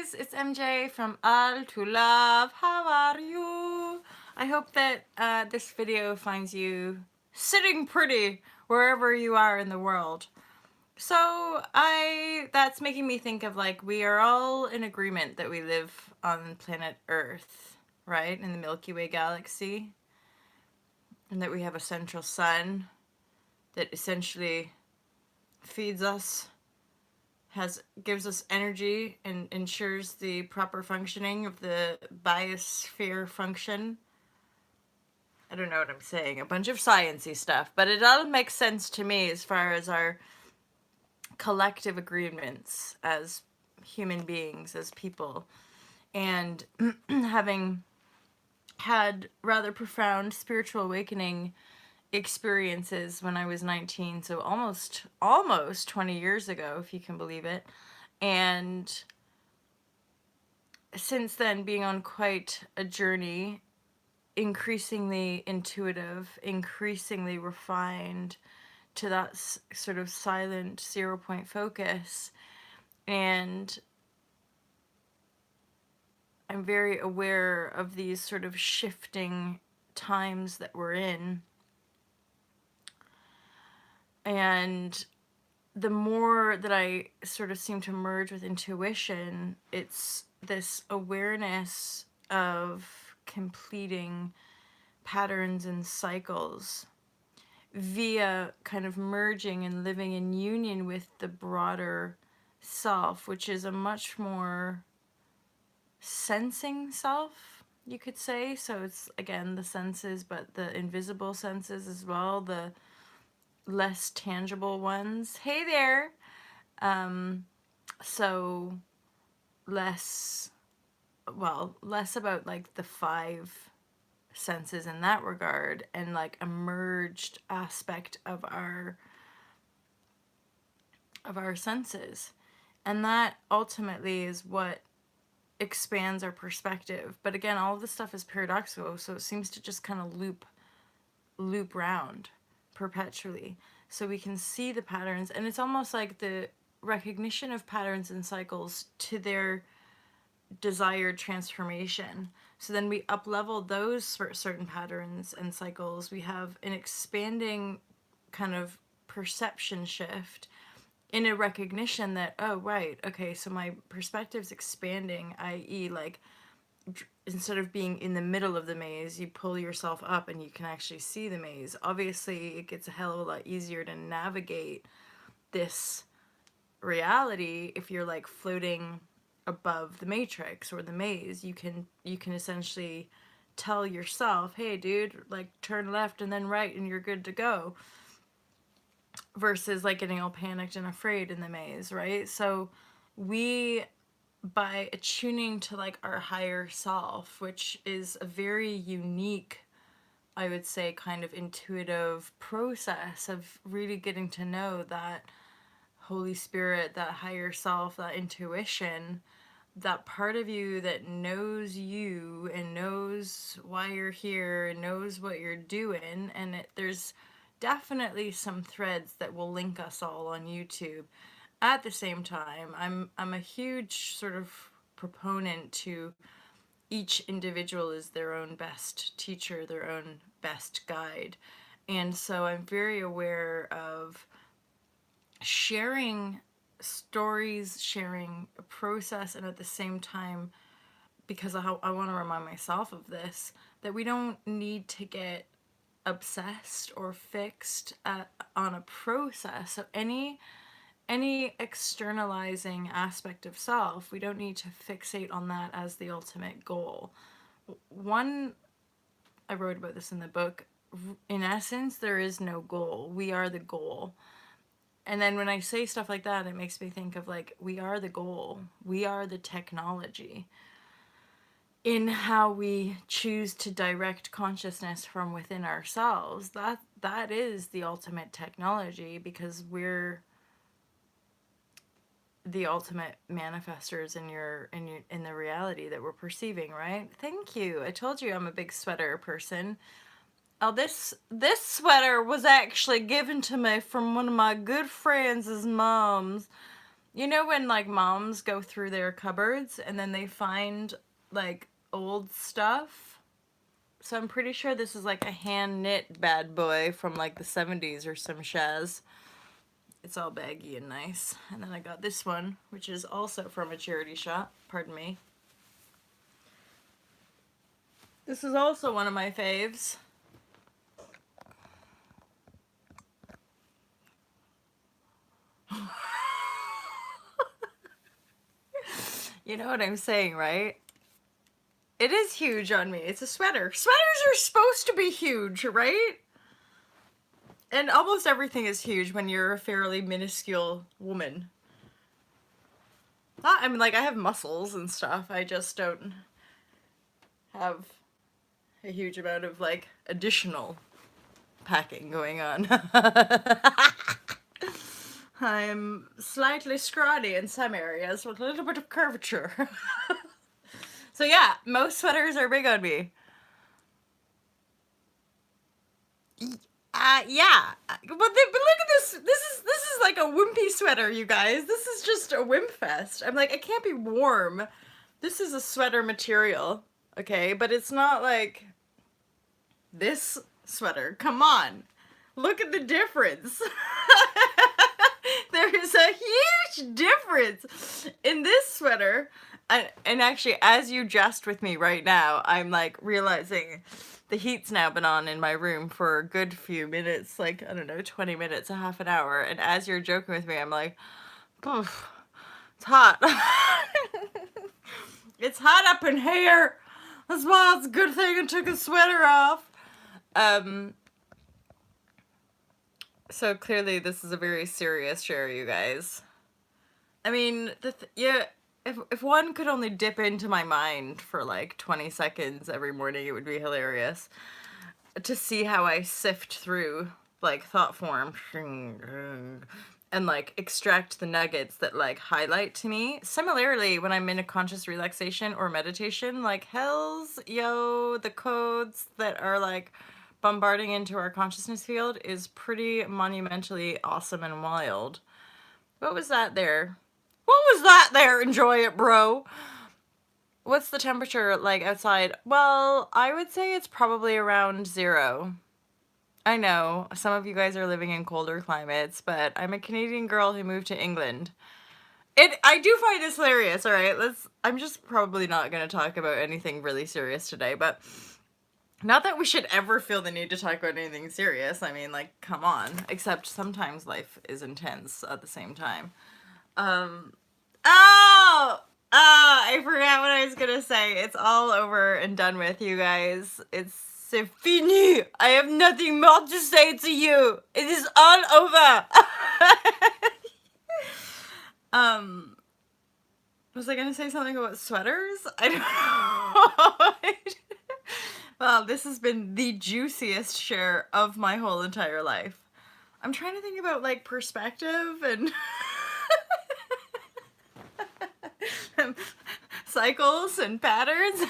guys, it's MJ from All to Love. How are you? I hope that this video finds you sitting pretty wherever you are in the world. So that's making me think of like we are all in agreement that we live on planet Earth, right? In the Milky Way galaxy. And that we have a central sun that essentially feeds us, gives us energy and ensures the proper functioning of the biosphere function. I don't know what I'm saying, a bunch of sciencey stuff, but it all makes sense to me as far as our collective agreements as human beings, as people. And having had rather profound spiritual awakening experiences when I was 19, so almost 20 years ago, if you can believe it. And since then, being on quite a journey, increasingly intuitive, increasingly refined to that sort of silent 0 point focus. And I'm very aware of these sort of shifting times that we're in. And the more that I sort of seem to merge with intuition, it's this awareness of completing patterns and cycles via kind of merging and living in union with the broader self, which is a much more sensing self, you could say. So it's, again, the senses, but the invisible senses as well, the less tangible ones. Hey there. So less about like the five senses in that regard, and like a merged aspect of our senses. And that ultimately is what expands our perspective. But again, all of this stuff is paradoxical, so it seems to just kind of loop round perpetually, so we can see the patterns. And it's almost like the recognition of patterns and cycles to their desired transformation. So then we up-level those certain patterns and cycles. We have an expanding kind of perception shift in a recognition that, oh, right, okay, so my perspective's expanding, i.e. like instead of being in the middle of the maze, you pull yourself up and you can actually see the maze. Obviously, it gets a hell of a lot easier to navigate this reality if you're like floating above the matrix or the maze. You can essentially tell yourself, hey dude, like turn left and then right and you're good to go, versus like getting all panicked and afraid in the maze, right? So we, by attuning to like our higher self, which is a very unique, I would say, kind of intuitive process of really getting to know that Holy Spirit, that higher self, that intuition, that part of you that knows you and knows why you're here and knows what you're doing. And there's definitely some threads that will link us all on YouTube. At the same time, I'm a huge sort of proponent to each individual is their own best teacher, their own best guide. And so I'm very aware of sharing stories, sharing a process, and at the same time, because I want to remind myself of this, that we don't need to get obsessed or fixed on a process. So any externalizing aspect of self, we don't need to fixate on that as the ultimate goal. I wrote about this in the book, in essence, there is no goal. We are the goal. And then when I say stuff like that, it makes me think of like, we are the goal. We are the technology in how we choose to direct consciousness from within ourselves. That is the ultimate technology, because we're the ultimate manifestors in the reality that we're perceiving, right? Thank you. I told you I'm a big sweater person. Oh, this sweater was actually given to me from one of my good friends' moms. You know when like moms go through their cupboards and then they find like old stuff? So I'm pretty sure this is like a hand knit bad boy from like the 70s or some shaz. It's all baggy and nice. And then I got this one, which is also from a charity shop. Pardon me. This is also one of my faves. You know what I'm saying, right? It is huge on me. It's a sweater. Sweaters are supposed to be huge, right? And almost everything is huge when you're a fairly minuscule woman. I mean, like, I have muscles and stuff. I just don't have a huge amount of, like, additional packing going on. I'm slightly scrawny in some areas with a little bit of curvature. So yeah, most sweaters are big on me. Yeah. But look at this. This is like a wimpy sweater, you guys. This is just a wimp fest. I'm like, it can't be warm. This is a sweater material, okay? But it's not like this sweater. Come on. Look at the difference. There is a huge difference in this sweater. And actually, as you jest with me right now, I'm like realizing the heat's now been on in my room for a good few minutes, like, I don't know, 20 minutes, a half an hour. And as you're joking with me, I'm like, poof, it's hot. It's hot up in here. That's why it's a good thing I took a sweater off. So clearly this is a very serious share, you guys. I mean, yeah, if one could only dip into my mind for like 20 seconds every morning, it would be hilarious to see how I sift through like thought form and like extract the nuggets that like highlight to me. Similarly, when I'm in a conscious relaxation or meditation, like hells, yo, the codes that are like bombarding into our consciousness field is pretty monumentally awesome and wild. What was that there? What was that there? Enjoy it, bro. What's the temperature like outside? Well, I would say it's probably around 0. I know, some of you guys are living in colder climates, but I'm a Canadian girl who moved to England. I do find this hilarious, alright? I'm just probably not going to talk about anything really serious today, but not that we should ever feel the need to talk about anything serious. I mean, like, come on. Except sometimes life is intense at the same time. I forgot what I was gonna say. It's all over and done with, you guys. C'est fini. I have nothing more to say to you. It is all over. Was I gonna say something about sweaters? I don't know. Well, this has been the juiciest share of my whole entire life. I'm trying to think about like perspective and cycles and patterns.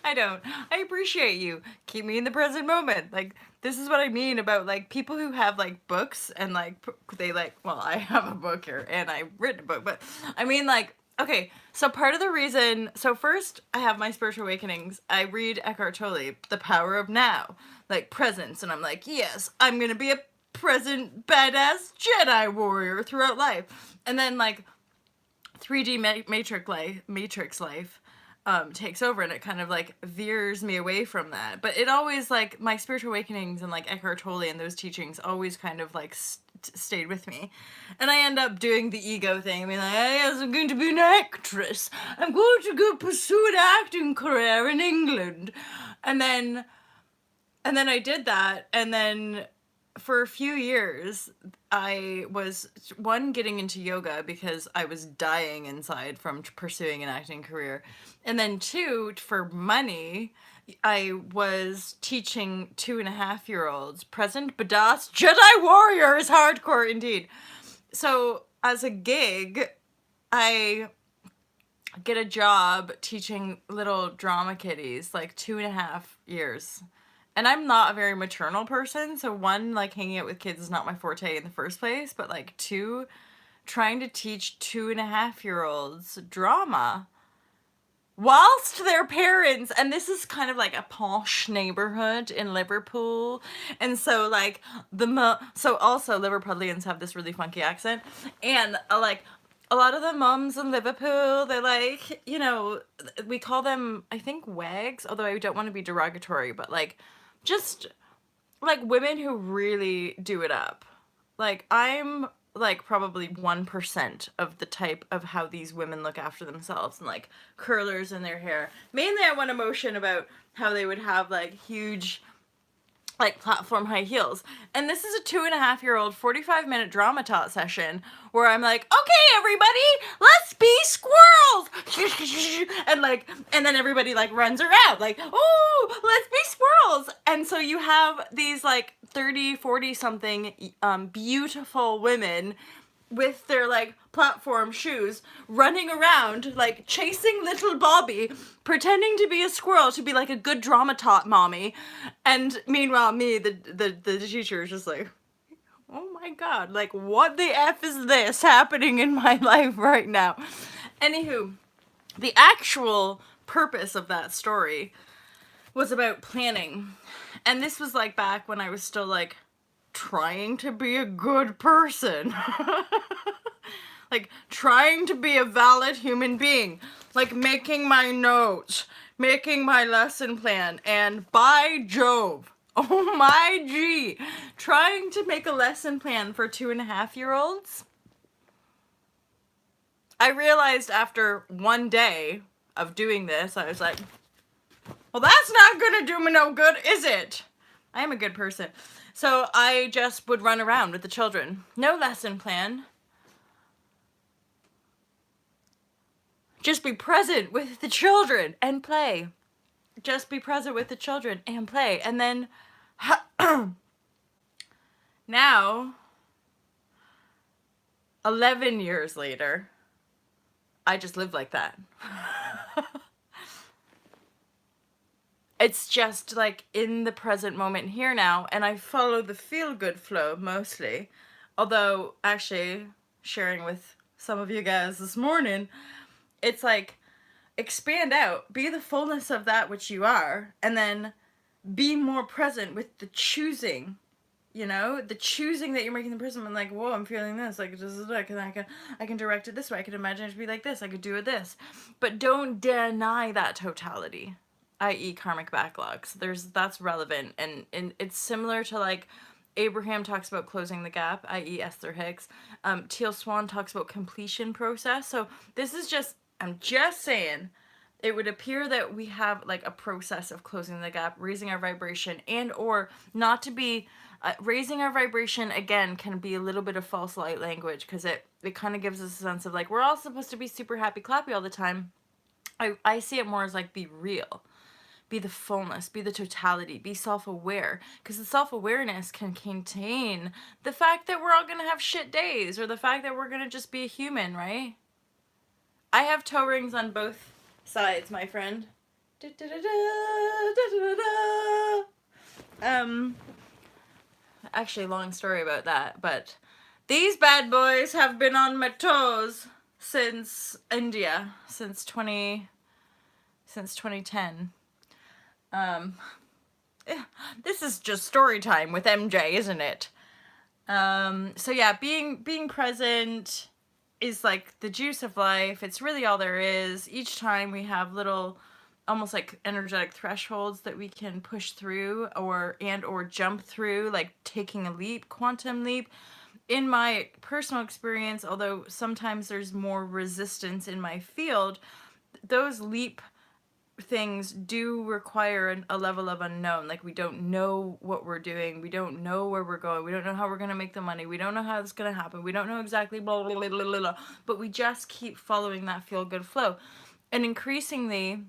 I don't. I appreciate you. Keep me in the present moment. Like, this is what I mean about like people who have like books and like they like, well, I have a book here and I've written a book, but I mean like, okay, so part of the reason, so first I have my spiritual awakenings. I read Eckhart Tolle, The Power of Now, like presence, and I'm like, yes, I'm gonna be a present badass Jedi warrior throughout life. And then like 3D Matrix life takes over, and it kind of like veers me away from that. But it always like my spiritual awakenings and like Eckhart Tolle and those teachings always kind of like stayed with me. And I end up doing the ego thing. I mean, like, yes, I'm going to be an actress. I'm going to go pursue an acting career in England. And then I did that, and then for a few years, I was, one, getting into yoga because I was dying inside from pursuing an acting career. And then 2, for money, I was teaching 2.5-year-olds. Present badass Jedi warrior is hardcore indeed. So as a gig, I get a job teaching little drama kiddies, like 2.5 years. And I'm not a very maternal person, so one, like, hanging out with kids is not my forte in the first place, but, like, two, trying to teach 2.5-year-olds drama whilst their parents, and this is kind of like a posh neighborhood in Liverpool, and so, like, so also Liverpudlians have this really funky accent, and like a lot of the mums in Liverpool, they're like, you know, we call them, I think, wags, although I don't want to be derogatory, but like, just like women who really do it up. Like, I'm like probably 1% of the type of how these women look after themselves, and like curlers in their hair. Mainly I want emotion about how they would have like huge, like, platform high heels. And this is a 2.5-year-old 45-minute drama taught session where I'm like, okay, everybody, let's be squirrels. And like, and then everybody like runs around like, oh, let's be squirrels. And so you have these like 30, 40 something beautiful women with their like platform shoes running around like chasing little Bobby, pretending to be a squirrel to be like a good drama taught mommy, and meanwhile me, the teacher, is just like, oh my god, like, what the F is this happening in my life right now? Anywho, the actual purpose of that story was about planning, and this was like back when I was still like trying to be a good person. Like, trying to be a valid human being. Like, making my notes, making my lesson plan, and by Jove, oh my G, trying to make a lesson plan for 2.5-year-olds. I realized after one day of doing this, I was like, well, that's not gonna do me no good, is it? I am a good person. So I just would run around with the children. No lesson plan. Just be present with the children and play. Just be present with the children and play. And then now, 11 years later, I just live like that. It's just like in the present moment here now, and I follow the feel-good flow mostly. Although, actually, sharing with some of you guys this morning, it's like, expand out, be the fullness of that which you are, and then be more present with the choosing, you know, the choosing that you're making the person. I'm like, whoa, I'm feeling this, like, I can direct it this way, I can imagine it to be like this, I could do it this, but don't deny that totality, i.e. karmic backlogs. That's relevant, and it's similar to like Abraham talks about closing the gap, i.e. Esther Hicks. Teal Swan talks about completion process. So this is just, I'm just saying, it would appear that we have like a process of closing the gap, raising our vibration, and or not to be, raising our vibration, again, can be a little bit of false light language, because it kind of gives us a sense of like, we're all supposed to be super happy clappy all the time. I see it more as like, be real. Be the fullness, be the totality, be self-aware, because the self-awareness can contain the fact that we're all going to have shit days, or the fact that we're going to just be a human, right? I have toe rings on both sides, my friend. Actually, long story about that, but these bad boys have been on my toes since India, since 2010. This is just story time with MJ, isn't it? So yeah, being present is like the juice of life. It's really all there is. Each time we have little, almost like energetic thresholds that we can push through or jump through, like taking a leap, quantum leap. In my personal experience, although sometimes there's more resistance in my field, those leap things do require a level of unknown. Like, we don't know what we're doing, we don't know where we're going, we don't know how we're going to make the money, we don't know how it's going to happen, we don't know exactly blah, blah, blah, blah, blah, blah, but we just keep following that feel-good flow. And increasingly,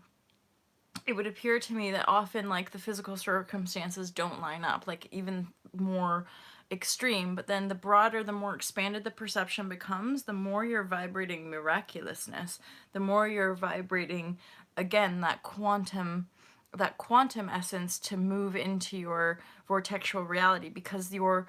it would appear to me that often, like, the physical circumstances don't line up, like, even more extreme, but then the broader, the more expanded the perception becomes, the more you're vibrating miraculousness, the more you're vibrating, again, that quantum that quantum essence to move into your vortexual reality, because your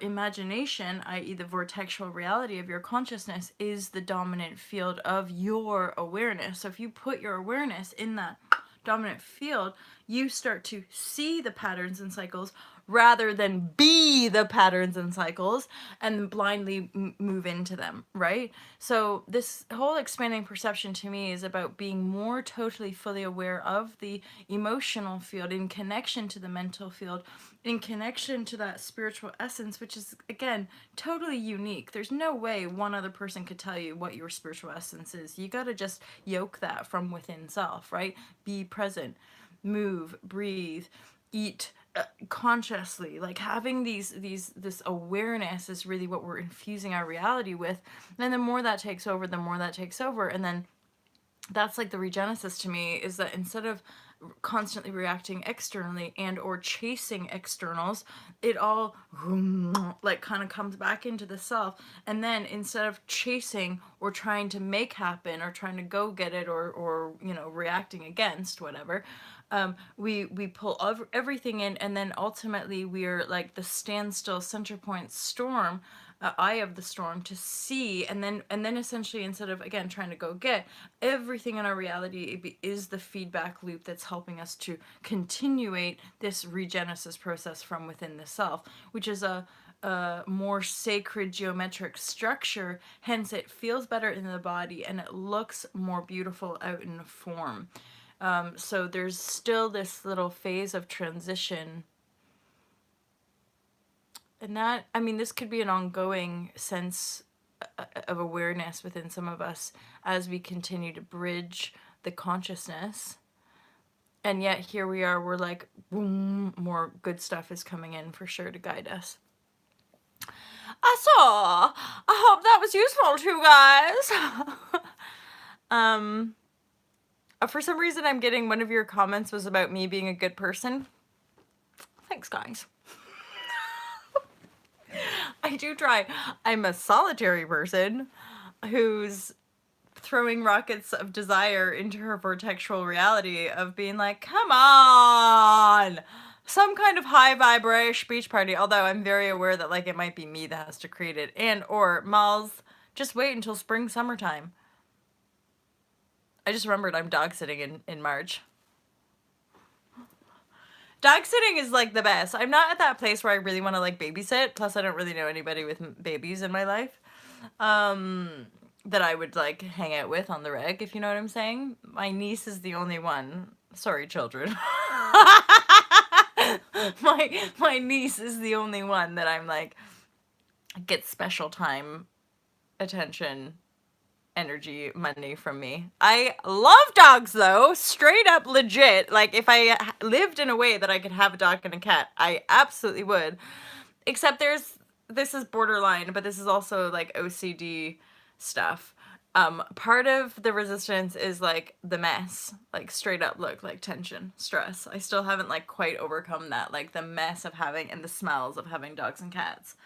imagination, i.e. the vortexual reality of your consciousness, is the dominant field of your awareness. So if you put your awareness in that dominant field, you start to see the patterns and cycles rather than be the patterns and cycles and blindly move into them, right? So this whole expanding perception to me is about being more totally fully aware of the emotional field in connection to the mental field, in connection to that spiritual essence, which is, again, totally unique. There's no way one other person could tell you what your spiritual essence is. You got to just yoke that from within self, right? Be present, move, breathe, eat consciously. Like having this awareness is really what we're infusing our reality with. And the more that takes over, and then that's like the regenesis to me, is that instead of constantly reacting externally and or chasing externals, it all like kind of comes back into the self. And then instead of chasing or trying to make happen or trying to go get it, or you know, reacting against whatever, we pull everything in, and then ultimately we're like the standstill center point storm, eye of the storm, to see, and then essentially, instead of again trying to go get everything in our reality, is the feedback loop that's helping us to continuate this regenesis process from within the self, which is a more sacred geometric structure. Hence it feels better in the body and it looks more beautiful out in form. So there's still this little phase of transition. And that, I mean, this could be an ongoing sense of awareness within some of us as we continue to bridge the consciousness. And yet here we are, we're like, boom, more good stuff is coming in for sure to guide us. I hope that was useful to you guys. For some reason I'm getting one of your comments was about me being a good person. Thanks, guys. I do try. I'm a solitary person who's throwing rockets of desire into her vortexual reality of being like, come on, some kind of high vibration beach party. Although I'm very aware that like it might be me that has to create it, and or Mal's, just wait until spring, summertime. I just remembered I'm dog sitting in March. Dog sitting is like the best. I'm not at that place where I really want to like babysit. Plus, I don't really know anybody with babies in my life that I would like hang out with on the reg, if you know what I'm saying. My niece is the only one. Sorry, children. my niece is the only one that I'm like gets special time, attention, energy, money from me. I love dogs though, straight up legit. Like if I lived in a way that I could have a dog and a cat, I absolutely would. Except this is borderline, but this is also like OCD stuff. Part of the resistance is like the mess, like straight up look, like tension, stress. I still haven't like quite overcome that, like the mess of having, and the smells of having dogs and cats.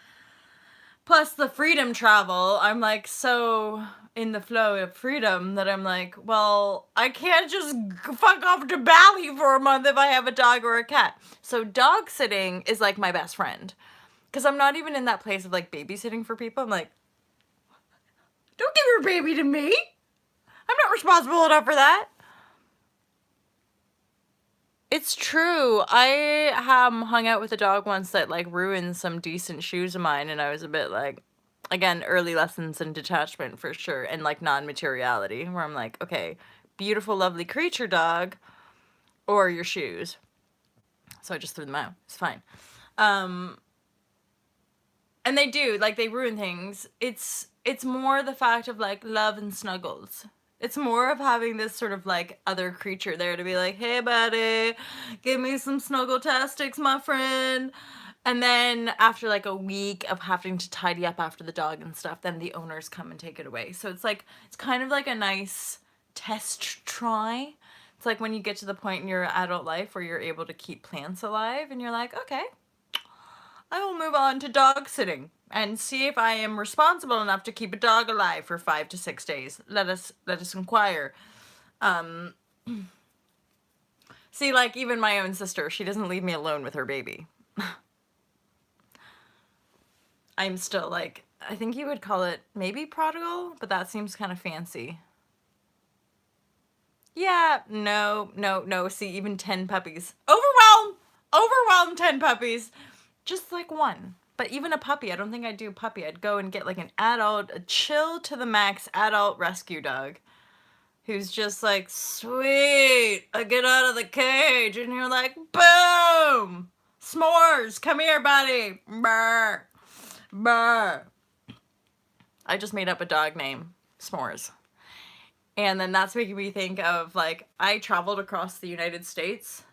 Plus the freedom travel, I'm like so in the flow of freedom that I'm like, well, I can't just fuck off to Bali for a month if I have a dog or a cat. So dog sitting is like my best friend. Because I'm not even in that place of like babysitting for people. I'm like, don't give your baby to me. I'm not responsible enough for that. It's true. I hung out with a dog once that like ruined some decent shoes of mine, and I was a bit like, again, early lessons in detachment for sure, and like non-materiality, where I'm like, okay, beautiful, lovely creature, dog, or your shoes. So I just threw them out. It's fine. And they do, like, they ruin things. It's more the fact of like love and snuggles. It's more of having this sort of like other creature there to be like, hey buddy, give me some snuggle-tastics, my friend. And then after like a week of having to tidy up after the dog and stuff, then the owners come and take it away. So it's like, it's kind of like a nice test try. It's like when you get to the point in your adult life where you're able to keep plants alive and you're like, okay, I will move on to dog sitting and see if I am responsible enough to keep a dog alive for 5 to 6 days. Let us inquire. See, like, even my own sister, she doesn't leave me alone with her baby. I'm still, like, I think you would call it maybe prodigal, but that seems kind of fancy. Yeah, no. See, even 10 puppies. Overwhelm 10 puppies. Just like one. But even a puppy, I don't think I'd do a puppy. I'd go and get like an adult, a chill to the max adult rescue dog. Who's just like, sweet, I get out of the cage. And you're like, boom! S'mores, come here, buddy. Brr. Brr. I just made up a dog name, S'mores. And then that's making me think of, like, I traveled across the United States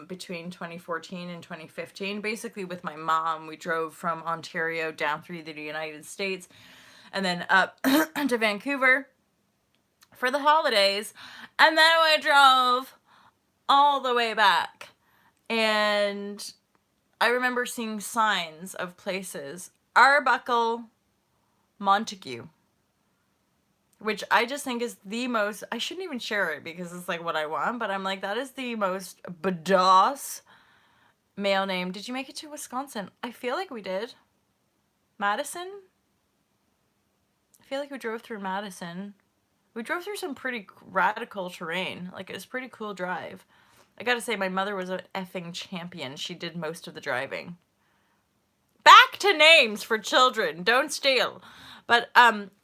between 2014 and 2015. Basically with my mom, we drove from Ontario down through the United States and then up to Vancouver for the holidays. And then I drove all the way back. And I remember seeing signs of places. Arbuckle, Montague. Which I just think is the most, I shouldn't even share it because it's like what I want, but I'm like, that is the most badass male name. Did you make it to Wisconsin? I feel like we did. Madison? I feel like we drove through Madison. We drove through some pretty radical terrain. Like, it was a pretty cool drive. I gotta say, my mother was an effing champion. She did most of the driving. Back to names for children. Don't steal. But,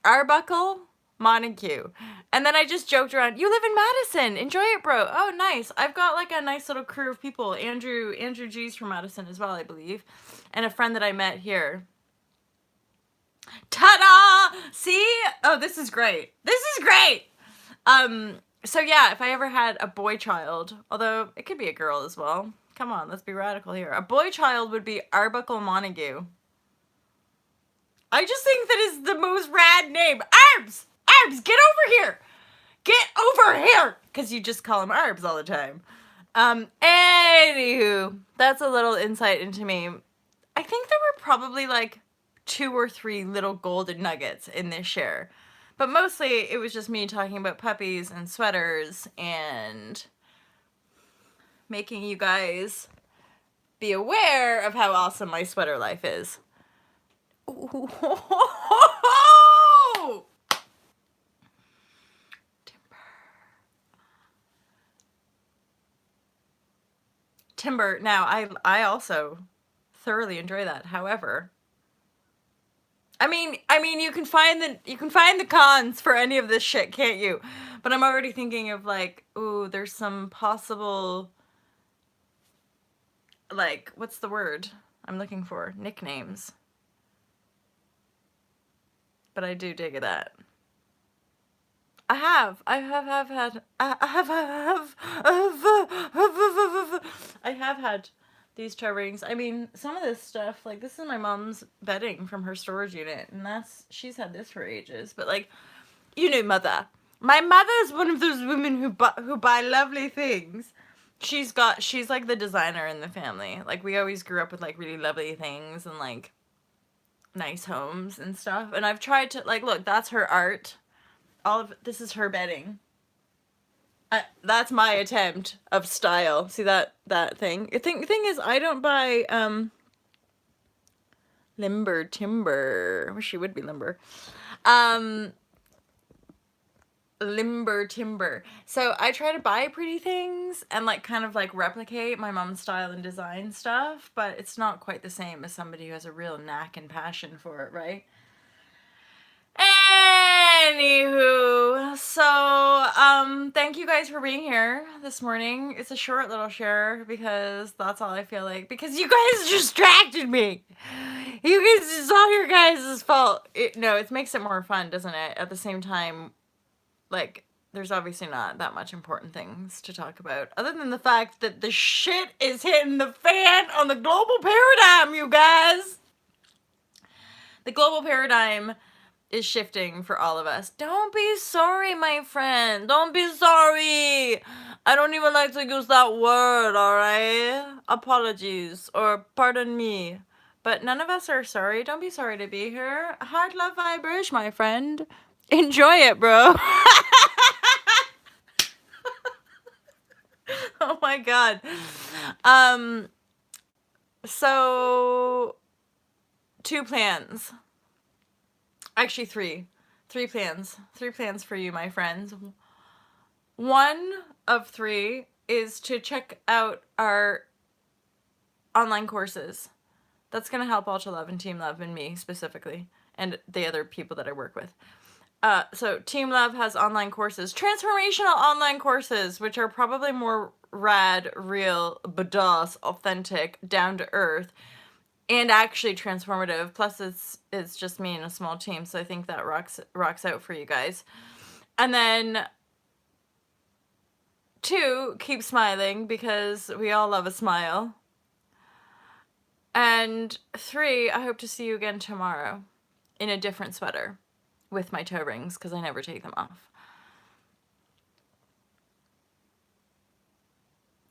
Arbuckle, Montague. And then I just joked around, you live in Madison, enjoy it, bro. Oh, nice. I've got like a nice little crew of people. Andrew G's from Madison as well, I believe. And a friend that I met here. Ta-da! See? Oh, this is great. This is great! So yeah, if I ever had a boy child, although it could be a girl as well. Come on, let's be radical here. A boy child would be Arbuckle Montague. I just think that is the most rad name. Arbs! Arbs, get over here! Get over here! Because you just call him Arbs all the time. Anywho, that's a little insight into me. I think there were probably like 2 or 3 little golden nuggets in this share. But mostly it was just me talking about puppies and sweaters and making you guys be aware of how awesome my sweater life is. Ooh. Timber. Now, I also thoroughly enjoy that. However, I mean, you can find the cons for any of this shit, can't you? But I'm already thinking of like, ooh, there's some possible, like, what's the word I'm looking for? Nicknames. But I do dig that. I have had these coverings. I mean, some of this stuff, like, this is my mom's bedding from her storage unit, and she's had this for ages. But like, you know, mother. My mother's one of those women who buy lovely things. She's like the designer in the family. Like, we always grew up with like really lovely things and like nice homes and stuff. And I've tried to, like, look, that's her art. All of this is her bedding. That's my attempt of style. See that thing? The thing is, I don't buy limber timber. I wish she would be limber. Limber timber. So I try to buy pretty things and like kind of like replicate my mom's style and design stuff, but it's not quite the same as somebody who has a real knack and passion for it, right? Anywho, so thank you guys for being here this morning. It's a short little share because that's all I feel like, because you guys distracted me. You guys, it's all your guys' fault. It makes it more fun, doesn't it? At the same time, like, there's obviously not that much important things to talk about other than the fact that the shit is hitting the fan on the global paradigm, you guys. The global paradigm is shifting for all of us. Don't be sorry, my friend. Don't be sorry. I don't even like to use that word, alright? Apologies, or pardon me. But none of us are sorry. Don't be sorry to be here. Heart, love, vibrashe, my friend. Enjoy it, bro. Oh my my god. So 2 plans. Actually 3. 3 plans. 3 plans for you, my friends. One of 3 is to check out our online courses. That's going to help Ultra Love and Team Love and me specifically, and the other people that I work with. So Team Love has online courses, transformational online courses, which are probably more rad, real, badass, authentic, down to earth, and actually transformative. Plus, it's just me and a small team, so I think that rocks out for you guys. And then 2, keep smiling, because we all love a smile. And 3, I hope to see you again tomorrow in a different sweater with my toe rings, because I never take them off.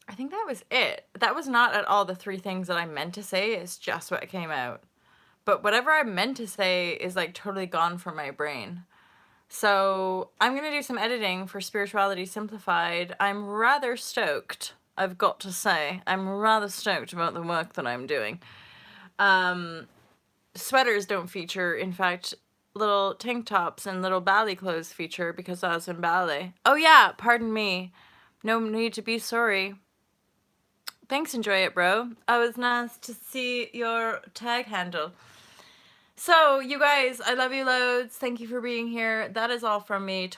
I think that was it. That was not at all the 3 things that I meant to say. It's just what came out. But whatever I meant to say is like totally gone from my brain. So I'm going to do some editing for Spirituality Simplified. I'm rather stoked, I've got to say. I'm rather stoked about the work that I'm doing. Sweaters don't feature. In fact, little tank tops and little ballet clothes feature because I was in ballet. Oh yeah, pardon me. No need to be sorry. Thanks, enjoy it, bro. It was nice to see your tag handle. So, you guys, I love you loads. Thank you for being here. That is all from me.